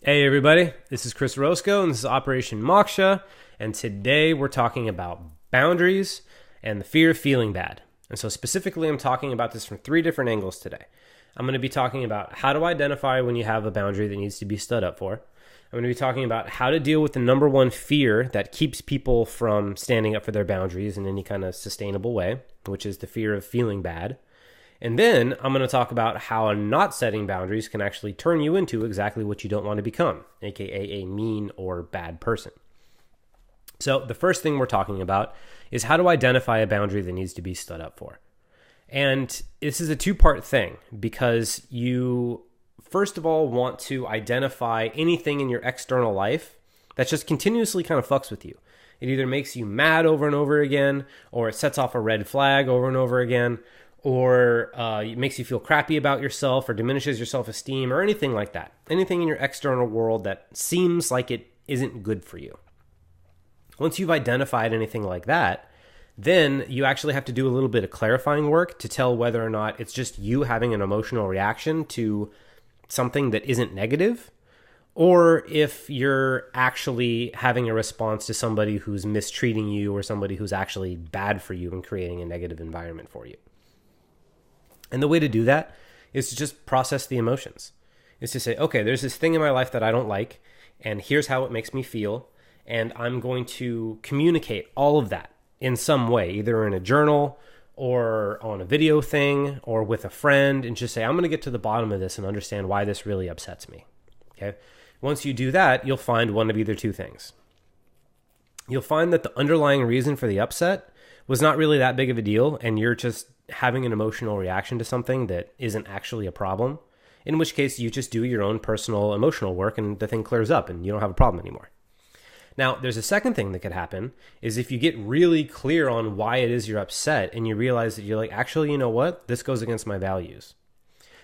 Hey everybody, this is Chris Roscoe and this is Operation Moksha, and today we're talking about boundaries and the fear of feeling bad. And so specifically I'm talking about this from three different angles today. I'm going to be talking about how to identify when you have a boundary that needs to be stood up for. I'm going to be talking about how to deal with the number one fear that keeps people from standing up for their boundaries in any kind of sustainable way, which is the fear of feeling bad. And then I'm going to talk about how not setting boundaries can actually turn you into exactly what you don't want to become, aka a mean or bad person. So the first thing we're talking about is how to identify a boundary that needs to be stood up for. And this is a two-part thing because you, first of all, want to identify anything in your external life that just continuously kind of fucks with you. It either makes you mad over and over again, or it sets off a red flag over and over again, or it makes you feel crappy about yourself or diminishes your self-esteem or anything like that. Anything in your external world that seems like it isn't good for you. Once you've identified anything like that, then you actually have to do a little bit of clarifying work to tell whether or not it's just you having an emotional reaction to something that isn't negative, or if you're actually having a response to somebody who's mistreating you or somebody who's actually bad for you and creating a negative environment for you. And the way to do that is to just process the emotions. Is to say, okay, there's this thing in my life that I don't like, and here's how it makes me feel, and I'm going to communicate all of that in some way, either in a journal or on a video thing or with a friend, and just say, I'm going to get to the bottom of this and understand why this really upsets me. Okay? Once you do that, you'll find one of either two things. You'll find that the underlying reason for the upset was not really that big of a deal, and you're just having an emotional reaction to something that isn't actually a problem, in which case you just do your own personal emotional work and the thing clears up and you don't have a problem anymore. Now, there's a second thing that could happen is if you get really clear on why it is you're upset and you realize that you're like, actually, you know what? This goes against my values.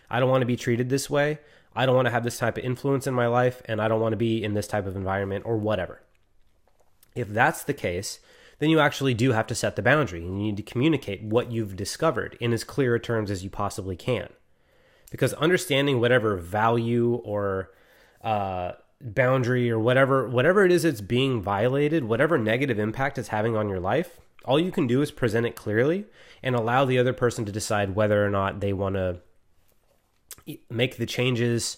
I don't want to be treated this way. I don't want to have this type of influence in my life, and I don't want to be in this type of environment or whatever. If that's the case, then you actually do have to set the boundary and you need to communicate what you've discovered in as clear terms as you possibly can. Because understanding whatever value or boundary or whatever it is that's being violated, whatever negative impact it's having on your life, all you can do is present it clearly and allow the other person to decide whether or not they want to make the changes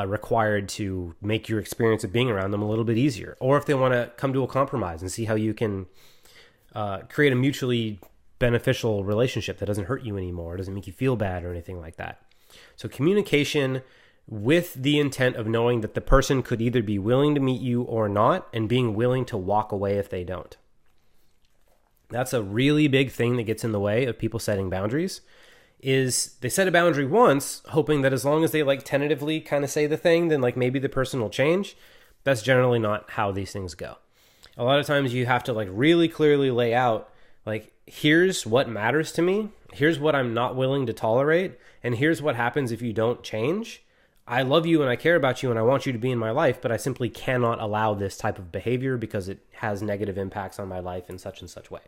required to make your experience of being around them a little bit easier, or if they want to come to a compromise and see how you can create a mutually beneficial relationship that doesn't hurt you anymore, doesn't make you feel bad or anything like that. So communication with the intent of knowing that the person could either be willing to meet you or not, and being willing to walk away if they don't. That's a really big thing that gets in the way of people setting boundaries. Is they set a boundary once, hoping that as long as they like tentatively kind of say the thing, then like maybe the person will change. That's generally not how these things go. A lot of times you have to like really clearly lay out, like, here's what matters to me, here's what I'm not willing to tolerate, and here's what happens if you don't change. I love you and I care about you and I want you to be in my life, but I simply cannot allow this type of behavior because it has negative impacts on my life in such and such way,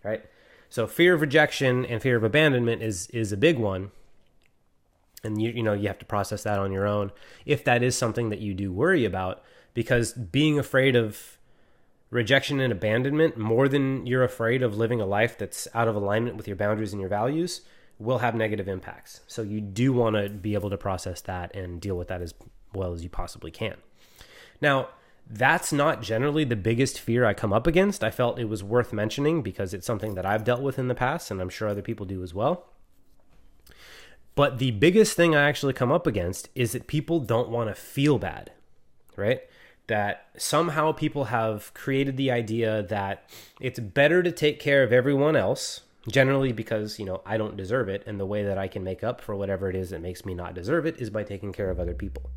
right? So fear of rejection and fear of abandonment is a big one. And you have to process that on your own if that is something that you do worry about, because being afraid of rejection and abandonment more than you're afraid of living a life that's out of alignment with your boundaries and your values will have negative impacts. So you do want to be able to process that and deal with that as well as you possibly can. Now, that's not generally the biggest fear I come up against. I felt it was worth mentioning because it's something that I've dealt with in the past, and I'm sure other people do as well. But the biggest thing I actually come up against is that people don't want to feel bad, right? That somehow people have created the idea that it's better to take care of everyone else, generally because, I don't deserve it, and the way that I can make up for whatever it is that makes me not deserve it is by taking care of other people.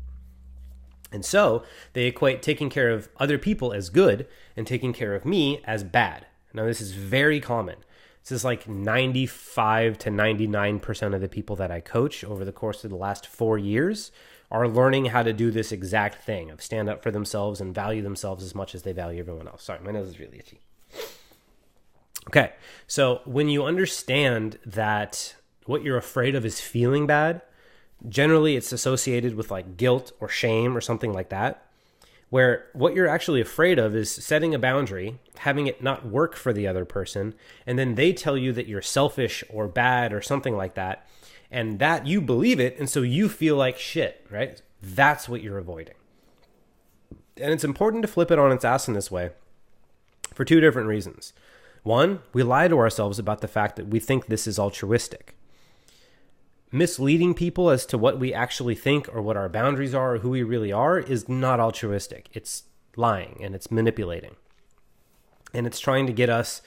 And so they equate taking care of other people as good and taking care of me as bad. Now, this is very common. This is like 95 to 99% of the people that I coach over the course of the last 4 years are learning how to do this exact thing of stand up for themselves and value themselves as much as they value everyone else. Sorry, my nose is really itchy. Okay, so when you understand that what you're afraid of is feeling bad, Generally, it's associated with like guilt or shame or something like that, where what you're actually afraid of is setting a boundary, having it not work for the other person, and then they tell you that you're selfish or bad or something like that, and that you believe it, and so you feel like shit, right? That's what you're avoiding. And it's important to flip it on its ass in this way for two different reasons. One, we lie to ourselves about the fact that we think this is altruistic. Misleading people as to what we actually think or what our boundaries are or who we really are is not altruistic. It's lying and it's manipulating. And it's trying to get us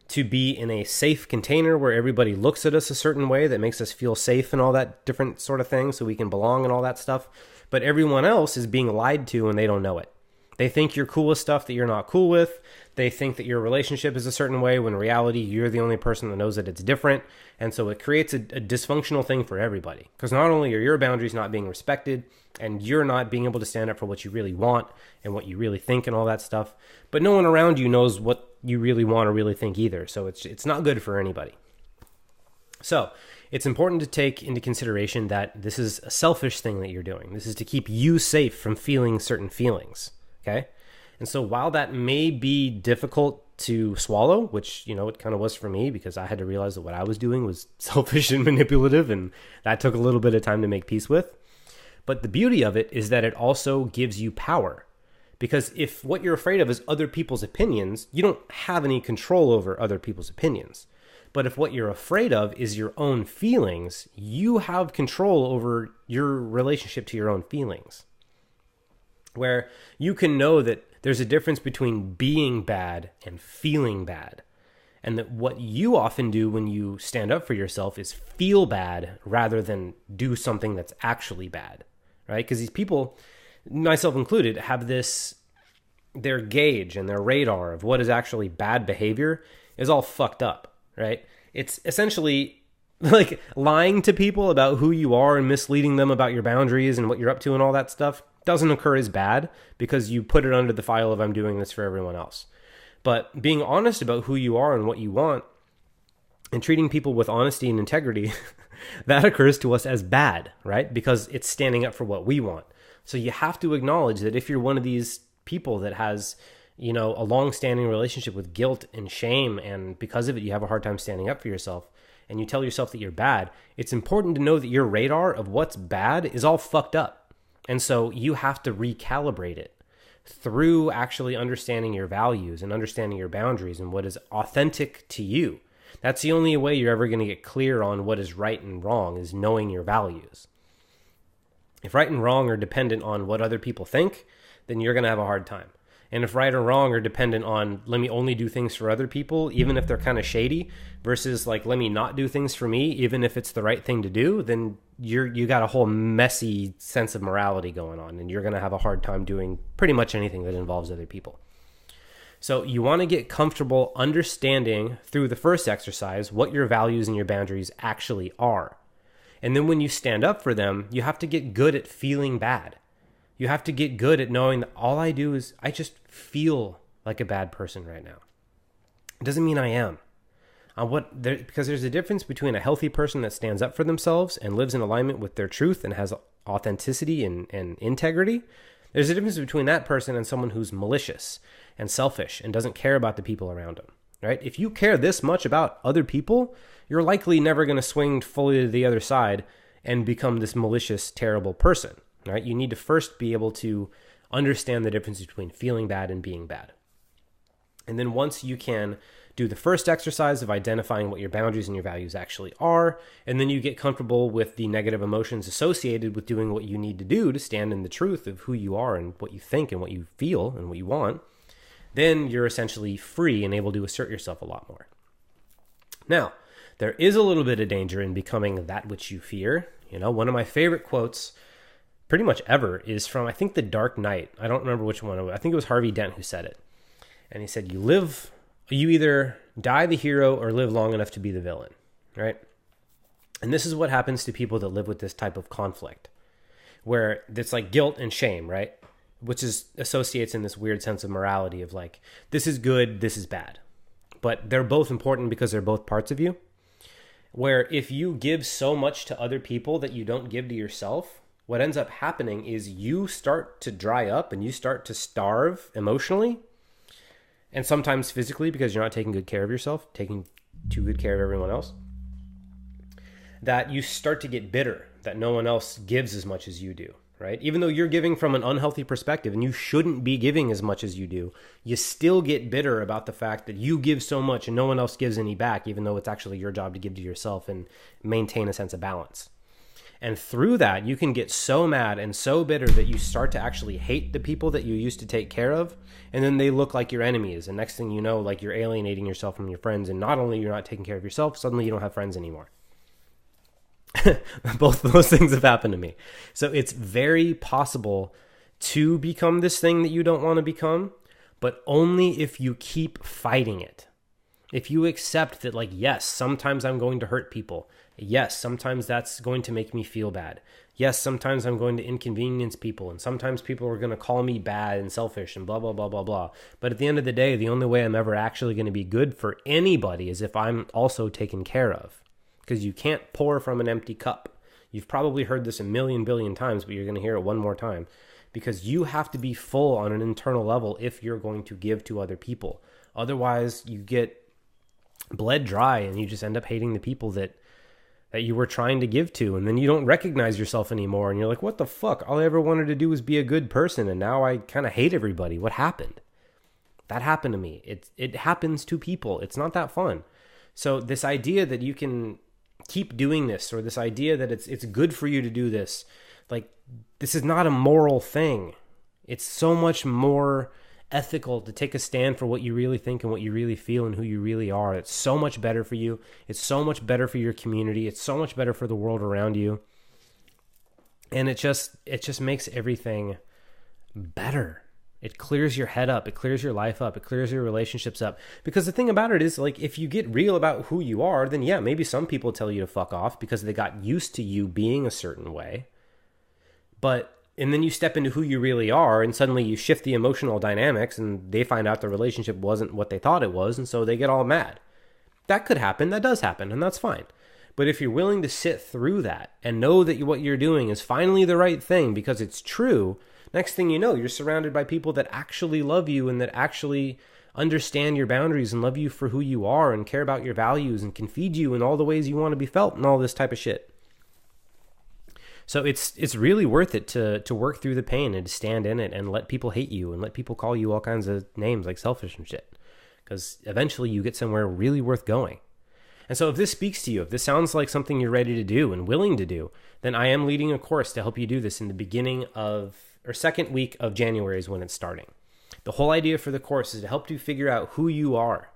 to be in a safe container where everybody looks at us a certain way that makes us feel safe and all that different sort of thing so we can belong and all that stuff. But everyone else is being lied to and they don't know it. They think you're cool with stuff that you're not cool with. They think that your relationship is a certain way when in reality you're the only person that knows that it's different. And so it creates a dysfunctional thing for everybody. Because not only are your boundaries not being respected and you're not being able to stand up for what you really want and what you really think and all that stuff, but no one around you knows what you really want or really think either. So it's not good for anybody. So it's important to take into consideration that this is a selfish thing that you're doing. This is to keep you safe from feeling certain feelings. Okay. And so while that may be difficult to swallow, which, it kind of was for me because I had to realize that what I was doing was selfish and manipulative, and that took a little bit of time to make peace with. But the beauty of it is that it also gives you power, because if what you're afraid of is other people's opinions, you don't have any control over other people's opinions. But if what you're afraid of is your own feelings, you have control over your relationship to your own feelings, where you can know that there's a difference between being bad and feeling bad. And that what you often do when you stand up for yourself is feel bad rather than do something that's actually bad, right? Because these people, myself included, have their gauge and their radar of what is actually bad behavior is all fucked up, right? It's essentially like lying to people about who you are and misleading them about your boundaries and what you're up to and all that stuff doesn't occur as bad because you put it under the file of I'm doing this for everyone else. But being honest about who you are and what you want and treating people with honesty and integrity, that occurs to us as bad, right? Because it's standing up for what we want. So you have to acknowledge that if you're one of these people that has, a long-standing relationship with guilt and shame, and because of it, you have a hard time standing up for yourself, and you tell yourself that you're bad, it's important to know that your radar of what's bad is all fucked up. And so you have to recalibrate it through actually understanding your values and understanding your boundaries and what is authentic to you. That's the only way you're ever going to get clear on what is right and wrong, is knowing your values. If right and wrong are dependent on what other people think, then you're going to have a hard time. And if right or wrong are dependent on let me only do things for other people, even if they're kind of shady, versus like let me not do things for me, even if it's the right thing to do, then you got a whole messy sense of morality going on, and you're going to have a hard time doing pretty much anything that involves other people. So you want to get comfortable understanding through the first exercise what your values and your boundaries actually are. And then when you stand up for them, you have to get good at feeling bad. You have to get good at knowing that all I do is I just feel like a bad person right now. It doesn't mean I am. Because there's a difference between a healthy person that stands up for themselves and lives in alignment with their truth and has authenticity and integrity. There's a difference between that person and someone who's malicious and selfish and doesn't care about the people around them, right? If you care this much about other people, you're likely never going to swing fully to the other side and become this malicious, terrible person, right? You need to first be able to understand the difference between feeling bad and being bad. And then once you can do the first exercise of identifying what your boundaries and your values actually are, and then you get comfortable with the negative emotions associated with doing what you need to do to stand in the truth of who you are and what you think and what you feel and what you want, then you're essentially free and able to assert yourself a lot more. Now, there is a little bit of danger in becoming that which you fear. One of my favorite quotes pretty much ever is from, I think, The Dark Knight. I don't remember which one. I think it was Harvey Dent who said it. And he said, you either die the hero or live long enough to be the villain, right? And this is what happens to people that live with this type of conflict, where it's like guilt and shame, right? Which associates in this weird sense of morality of like, this is good, this is bad. But they're both important because they're both parts of you. where if you give so much to other people that you don't give to yourself, what ends up happening is you start to dry up and you start to starve emotionally and sometimes physically because you're not taking good care of yourself, taking too good care of everyone else, that you start to get bitter that no one else gives as much as you do, right? Even though you're giving from an unhealthy perspective and you shouldn't be giving as much as you do, you still get bitter about the fact that you give so much and no one else gives any back, even though it's actually your job to give to yourself and maintain a sense of balance. And through that, you can get so mad and so bitter that you start to actually hate the people that you used to take care of, and then they look like your enemies. And next thing you know, like, you're alienating yourself from your friends, and not only you're not taking care of yourself, suddenly you don't have friends anymore. Both of those things have happened to me. So it's very possible to become this thing that you don't want to become, but only if you keep fighting it. If you accept that, like, yes, sometimes I'm going to hurt people. Yes, sometimes that's going to make me feel bad. Yes, sometimes I'm going to inconvenience people, and sometimes people are going to call me bad and selfish and blah, blah, blah, blah, blah. But at the end of the day, the only way I'm ever actually going to be good for anybody is if I'm also taken care of. Because you can't pour from an empty cup. You've probably heard this a million billion times, but you're going to hear it one more time. Because you have to be full on an internal level if you're going to give to other people. Otherwise, you get bled dry and you just end up hating the people that you were trying to give to. And then you don't recognize yourself anymore. And you're like, what the fuck? All I ever wanted to do was be a good person. And now I kind of hate everybody. What happened? That happened to me. It happens to people. It's not that fun. So this idea that you can keep doing this, or this idea that it's good for you to do this, like, this is not a moral thing. It's so much more ethical to take a stand for what you really think and what you really feel and who you really are. It's so much better for you. It's so much better for your community. It's so much better for the world around you. And it just makes everything better. It clears your head up. It clears your life up. It clears your relationships up. Because the thing about it is, like, if you get real about who you are, then yeah, maybe some people tell you to fuck off because they got used to you being a certain way. And then you step into who you really are, and suddenly you shift the emotional dynamics, and they find out the relationship wasn't what they thought it was, and so they get all mad. That could happen. That does happen, and that's fine. But if you're willing to sit through that and know that what you're doing is finally the right thing because it's true, next thing you know, you're surrounded by people that actually love you and that actually understand your boundaries and love you for who you are and care about your values and can feed you in all the ways you want to be felt and all this type of shit. So it's really worth it to work through the pain and to stand in it and let people hate you and let people call you all kinds of names like selfish and shit. Because eventually you get somewhere really worth going. And so if this speaks to you, if this sounds like something you're ready to do and willing to do, then I am leading a course to help you do this in the beginning of, or second week of January is when it's starting. The whole idea for the course is to help you figure out who you are,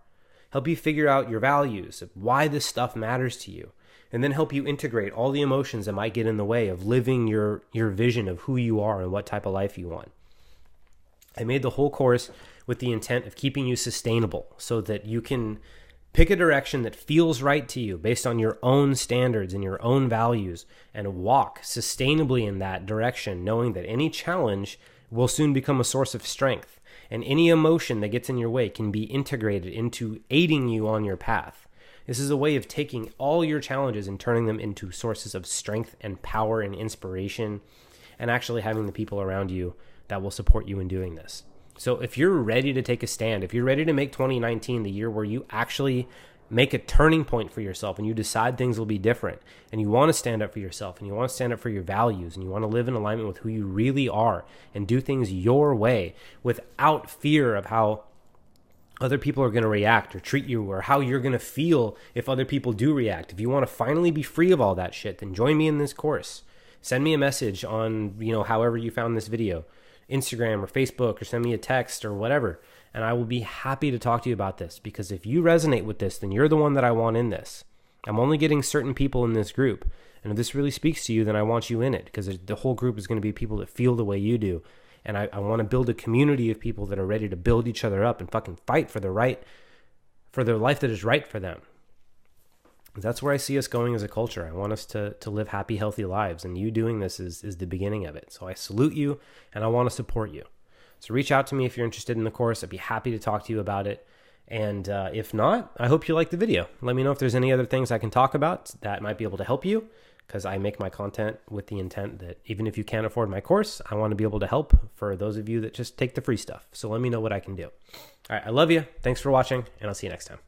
help you figure out your values, why this stuff matters to you, and then help you integrate all the emotions that might get in the way of living your vision of who you are and what type of life you want. I made the whole course with the intent of keeping you sustainable so that you can pick a direction that feels right to you based on your own standards and your own values and walk sustainably in that direction, knowing that any challenge will soon become a source of strength and any emotion that gets in your way can be integrated into aiding you on your path. This is a way of taking all your challenges and turning them into sources of strength and power and inspiration and actually having the people around you that will support you in doing this. So if you're ready to take a stand, if you're ready to make 2019 the year where you actually make a turning point for yourself and you decide things will be different and you want to stand up for yourself and you want to stand up for your values and you want to live in alignment with who you really are and do things your way without fear of how other people are going to react or treat you or how you're going to feel if other people do react. If you want to finally be free of all that shit, then join me in this course. Send me a message on, however you found this video, Instagram or Facebook, or send me a text or whatever. And I will be happy to talk to you about this, because if you resonate with this, then you're the one that I want in this. I'm only getting certain people in this group. And if this really speaks to you, then I want you in it, because the whole group is going to be people that feel the way you do. And I want to build a community of people that are ready to build each other up and fucking fight for their life that is right for them. That's where I see us going as a culture. I want us to live happy, healthy lives. And you doing this is the beginning of it. So I salute you and I want to support you. So reach out to me if you're interested in the course. I'd be happy to talk to you about it. And if not, I hope you like the video. Let me know if there's any other things I can talk about that might be able to help you, because I make my content with the intent that even if you can't afford my course, I want to be able to help for those of you that just take the free stuff. So let me know what I can do. All right, I love you. Thanks for watching, and I'll see you next time.